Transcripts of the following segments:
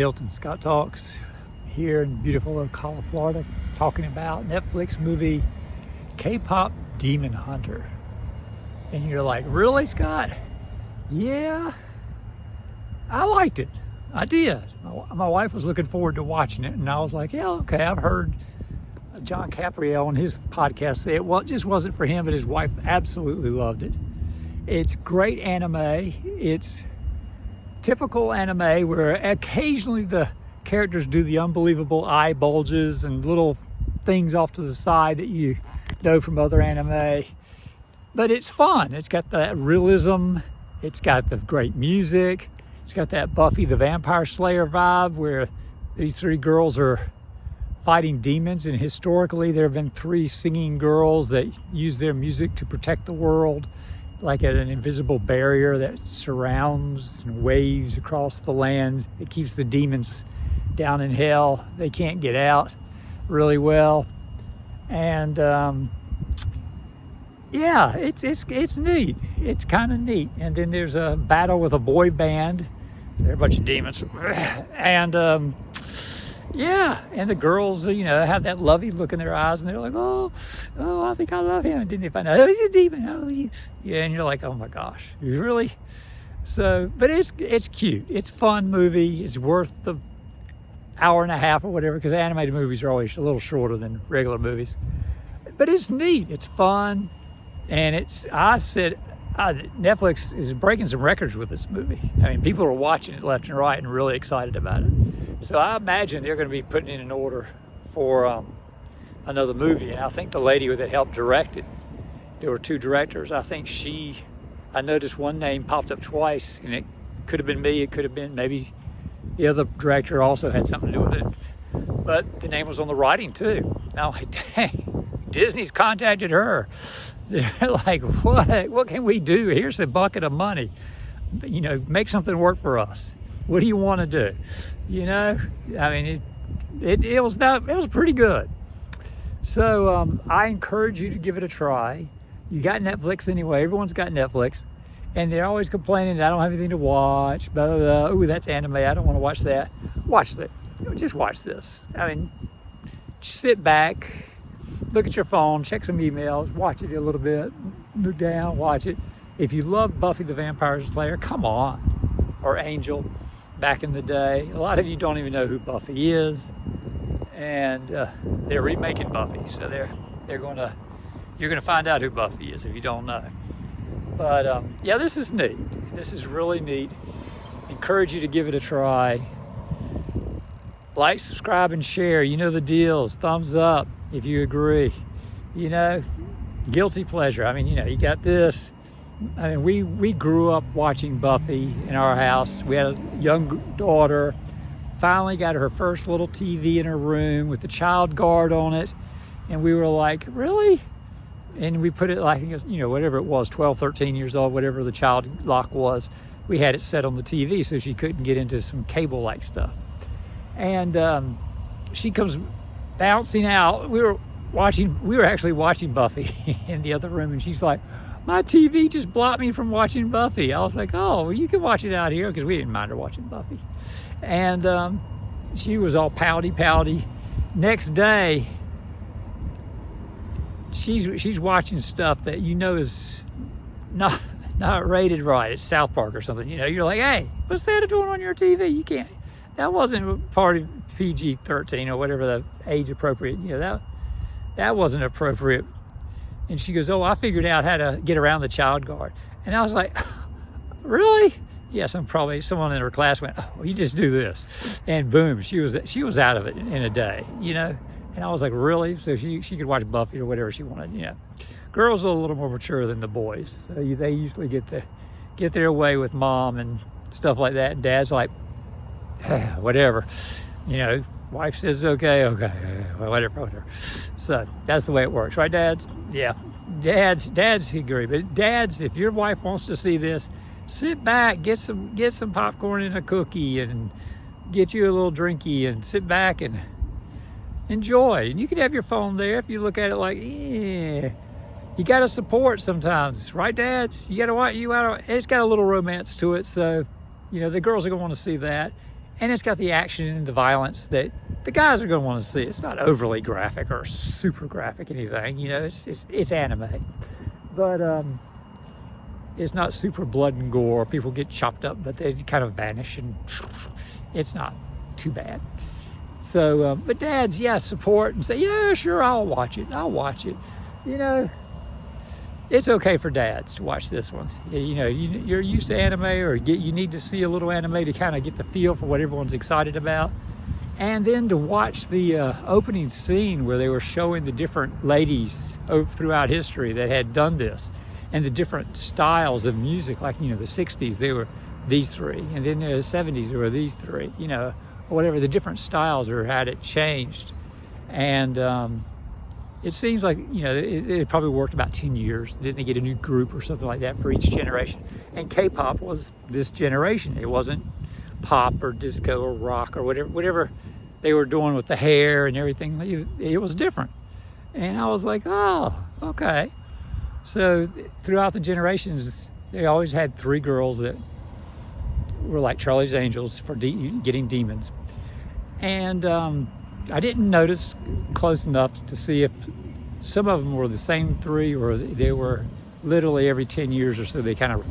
Hilton Scott Talks here in beautiful Ocala, Florida, talking about Netflix movie K-pop Demon Hunter. And you're like, really, Scott? Yeah, I liked it. I did. My wife was looking forward to watching it, and I was like, yeah, okay, I've heard John Capriel on his podcast say it. Well, it just wasn't for him, but his wife absolutely loved it. It's great anime. It's typical anime where occasionally the characters do the unbelievable eye bulges and little things off to the side that you know from other anime. But it's fun. It's got that realism. It's got the great music. It's got that Buffy the Vampire Slayer vibe where these three girls are fighting demons, and historically there have been three singing girls that use their music to protect the world, like an invisible barrier that surrounds and waves across the land. It keeps the demons down in hell. They can't get out really well. And yeah, it's neat. It's kind of neat. And then there's a battle with a boy band. They're a bunch of demons. And yeah, and the girls, have that lovey look in their eyes, and they're like, oh, I think I love him. And then they find out, oh, he's a demon. Oh, yeah, and you're like, oh my gosh, you really? So, but it's cute. It's a fun movie. It's worth the hour and a half or whatever, because animated movies are always a little shorter than regular movies. But it's neat. It's fun, and Netflix is breaking some records with this movie. I mean, people are watching it left and right and really excited about it. So I imagine they're going to be putting in an order for another movie. And I think the lady that helped direct it, there were two directors. I noticed one name popped up twice, and it could have been me. It could have been maybe the other director also had something to do with it. But the name was on the writing too. And I'm like, dang, Disney's contacted her. They're like, what can we do? Here's a bucket of money. Make something work for us. What do you want to do? I mean, it was pretty good. So I encourage you to give it a try. You got Netflix anyway. Everyone's got Netflix. And they're always complaining that I don't have anything to watch. Blah, blah, blah. Ooh, that's anime. I don't want to watch that. Just watch this. I mean, just sit back, look at your phone, check some emails, watch it a little bit, move down, watch it. If you love Buffy the Vampire Slayer, come on. Or Angel. Back in the day, a lot of you don't even know who Buffy is, and they're remaking Buffy, so you're gonna find out who Buffy is if you don't know. But yeah, this is neat. This is really neat. Encourage you to give it a try. Like, subscribe, and share. You know the deals. Thumbs up if you agree. Guilty pleasure. I mean, you got this. I mean, we grew up watching Buffy in our house. We had a young daughter, finally got her first little TV in her room with the child guard on it. And we were like, really? And we put it like, whatever it was, 12, 13 years old, whatever the child lock was, we had it set on the TV so she couldn't get into some cable-like stuff. And she comes bouncing out. We were actually watching Buffy in the other room, and she's like, my TV just blocked me from watching Buffy. I was like, oh, well, you can watch it out here, because we didn't mind her watching Buffy. And she was all pouty. Next day, she's watching stuff that is not rated right. It's South Park or something. You're like, hey, what's that doing on your TV? You can't. That wasn't part of PG-13 or whatever the age appropriate. That wasn't appropriate. And she goes, oh, I figured out how to get around the child guard. And I was like, really? Yeah, someone in her class went, oh, you just do this. And boom, she was out of it in a day, And I was like, really? So she could watch Buffy or whatever she wanted, Girls are a little more mature than the boys. So they usually get their way with mom and stuff like that. And dad's like, whatever. Wife says, okay, whatever. So that's the way it works, right, dads? Yeah, dads agree. But dads, if your wife wants to see this, sit back, get some popcorn and a cookie, and get you a little drinky, and sit back and enjoy. And you can have your phone there if you look at it like, yeah. You got to support sometimes, right, dads? You got to watch. It's got a little romance to it, so the girls are going to want to see that. And it's got the action and the violence that the guys are going to want to see. It's not overly graphic or super graphic anything, you know, it's anime. But it's not super blood and gore. People get chopped up, but they kind of vanish, and it's not too bad. So, but dads, yeah, support and say, yeah, sure, I'll watch it. You know, it's okay for dads to watch this one. You know, you're used to anime, or you need to see a little anime to kind of get the feel for what everyone's excited about. And then to watch the opening scene where they were showing the different ladies throughout history that had done this, and the different styles of music. Like, you know, the 60s, they were these three, and then in the 70s, there were these three, you know, or whatever, the different styles or had it changed. And it seems like, you know, it probably worked about 10 years. Didn't they get a new group or something like that for each generation? And K-pop was this generation. It wasn't pop or disco or rock or whatever they were doing with the hair and everything. It was different. And I was like, oh, okay. So throughout the generations, they always had three girls that were like Charlie's Angels for getting demons. And I didn't notice close enough to see if some of them were the same three, or they were literally every 10 years or so they kind of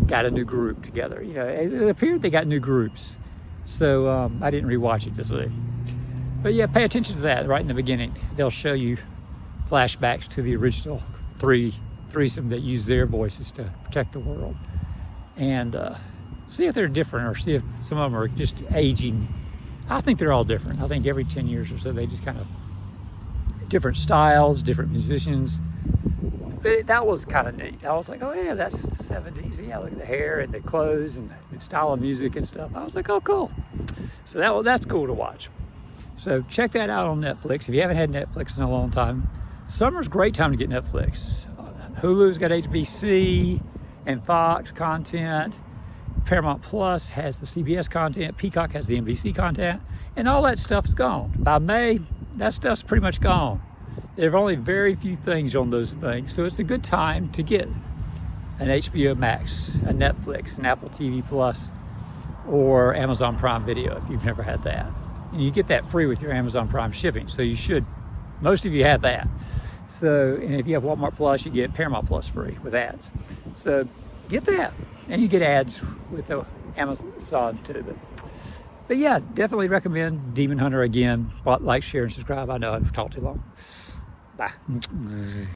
got a new group together. You know, it appeared they got new groups. So I didn't rewatch it to see. But yeah, pay attention to that right in the beginning. They'll show you flashbacks to the original threesome that used their voices to protect the world. And see if they're different, or see if some of them are just aging. I think they're all different. I think every 10 years or so they just kind of different styles, different musicians. But that was kind of neat. I was like, oh yeah, that's the 70s. Yeah, look at the hair and the clothes and the style of music and stuff. I was like, oh cool. So that's cool to watch. So check that out on Netflix. If you haven't had Netflix in a long time, summer's a great time to get Netflix. Hulu's got HBC and Fox content. Paramount Plus has the CBS content. Peacock has the NBC content. And all that stuff's gone. By May, that stuff's pretty much gone. There are only very few things on those things. So it's a good time to get an HBO Max, a Netflix, an Apple TV Plus, or Amazon Prime Video if you've never had that. And you get that free with your Amazon Prime shipping. So you should, most of you have that. So, and if you have Walmart Plus, you get Paramount Plus free with ads. So get that. And you get ads with the Amazon too. But yeah, definitely recommend Demon Hunter again. Like, share, and subscribe. I know I've talked too long. Bye.